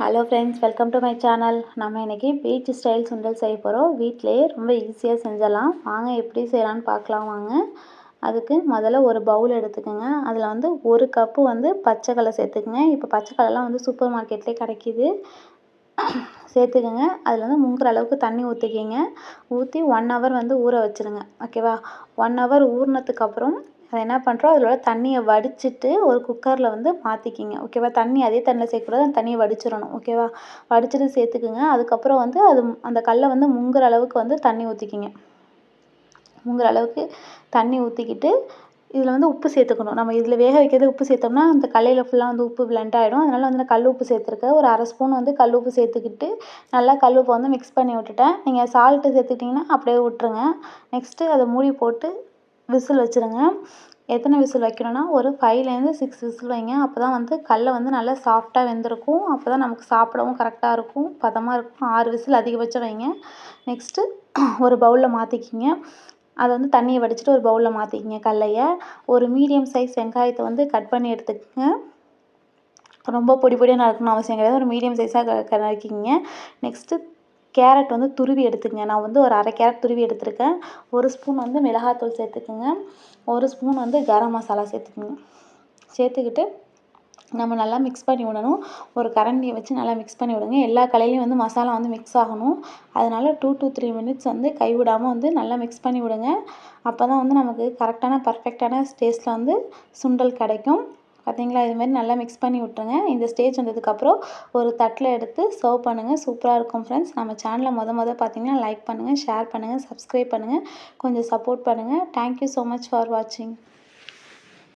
Hello friends, welcome to my channel. நம்ம இன்றைக்கி beach style சுண்டல் செய்ய போகிறோம். வீட்டிலையே ரொம்ப ஈஸியாக செஞ்சிடலாம். வாங்க எப்படி செய்யலான்னு பார்க்கலாம் வாங்க. அதுக்கு முதல்ல ஒரு பவுல் எடுத்துக்கோங்க. அதில் வந்து 1 கப்பு வந்து பச்சை கடலை சேர்த்துக்குங்க. இப்போ பச்சை கடலைலாம் வந்து சூப்பர் மார்க்கெட்லேயே கிடைக்கிது, சேர்த்துக்கோங்க. அதில் வந்து முங்குற அளவுக்கு தண்ணி ஊற்றிக்கிங்க. ஊற்றி 1 ஹவர் வந்து ஊற வச்சுருங்க. ஓகேவா? 1 ஹவர் ஊறினதுக்கப்புறம் அதை என்ன பண்ணுறோம், அதில் உள்ள தண்ணியை வடிச்சிட்டு ஒரு குக்கரில் வந்து மாற்றிக்கிங்க. ஓகேவா? தண்ணி அதே தண்ணியில் சேர்க்கக்கூடாது, அந்த தண்ணியை வடிச்சிடணும். ஓகேவா? வடிச்சிட்டு சேர்த்துக்குங்க. அதுக்கப்புறம் வந்து அந்த கடல வந்து முங்குற அளவுக்கு வந்து தண்ணி ஊற்றிக்கிங்க. முங்குற அளவுக்கு தண்ணி ஊற்றிக்கிட்டு இதில் வந்து உப்பு சேர்த்துக்கணும். நம்ம இதில் வேக வைக்கிறது உப்பு சேர்த்தோம்னா அந்த கடலையில் ஃபுல்லாக வந்து உப்பு பிளெண்ட் ஆகிடும். அதனால் வந்து நான் கல் உப்பு சேர்த்துருக்கேன். ஒரு 1/2 ஸ்பூன் வந்து கல் உப்பு சேர்த்துக்கிட்டு நல்லா கல் உப்பை வந்து மிக்ஸ் பண்ணி விட்டுட்டேன். நீங்கள் சால்ட்டு சேர்த்துட்டிங்கன்னா அப்படியே விட்டுருங்க. நெக்ஸ்ட்டு அதை மூடி போட்டு விசில் வச்சுருங்க. எத்தனை விசில் வைக்கணும்னா ஒரு 5லேருந்து 6 விசில் வைங்க. அப்போ தான் வந்து கடல வந்து நல்லா சாஃப்டாக வெந்திருக்கும். அப்போ தான் நமக்கு சாப்பிடவும் கரெக்டாக இருக்கும், பதமாக இருக்கும். 6 விசில் அதிகபட்சம் வைங்க. நெக்ஸ்ட்டு ஒரு பவுலில் மாற்றிக்கிங்க. அதை வந்து தண்ணியை வடிச்சிட்டு ஒரு பவுலில் மாற்றிக்கிங்க கடலைய. ஒரு மீடியம் சைஸ் வெங்காயத்தை வந்து கட் பண்ணி எடுத்துக்கங்க. ரொம்ப பொடி பொடியாக நறுக்கணும் அவசியம் கிடையாது. ஒரு மீடியம் சைஸாக நறுக்கிங்க. நெக்ஸ்ட்டு கேரட் வந்து துருவி எடுத்துக்கங்க. நான் வந்து ஒரு 1/2 கேரட் துருவி எடுத்துருக்கேன். 1 ஸ்பூன் வந்து மிளகாத்தூள் சேர்த்துக்குங்க. 1 ஸ்பூன் வந்து கரம் மசாலா சேர்த்துக்குங்க. சேர்த்துக்கிட்டு நம்ம நல்லா மிக்ஸ் பண்ணி விடணும். ஒரு கரண்டியை வச்சு நல்லா மிக்ஸ் பண்ணி விடுங்க. எல்லா கடலையும் வந்து மசாலா வந்து மிக்ஸ் ஆகணும். அதனால் 2 to 3 மினிட்ஸ் வந்து கைவிடாமல் வந்து நல்லா மிக்ஸ் பண்ணி விடுங்க. அப்போ தான் வந்து நமக்கு கரெக்டான பர்ஃபெக்டான டேஸ்ட்டில் வந்து சுண்டல் கிடைக்கும். பார்த்தீங்களா? இதுமாதிரி நல்லா மிக்ஸ் பண்ணி விட்ருங்க. இந்த ஸ்டேஜ் வந்ததுக்கப்புறம் ஒரு தட்டில் எடுத்து சர்வ் பண்ணுங்கள். சூப்பராக இருக்கும் ஃப்ரெண்ட்ஸ். நம்ம சேனலை பார்த்தீங்கன்னா லைக் பண்ணுங்கள், ஷேர் பண்ணுங்கள், சப்ஸ்கிரைப் பண்ணுங்கள், கொஞ்சம் சப்போர்ட் பண்ணுங்கள். தேங்க்யூ ஸோ மச் ஃபார் வாட்சிங்.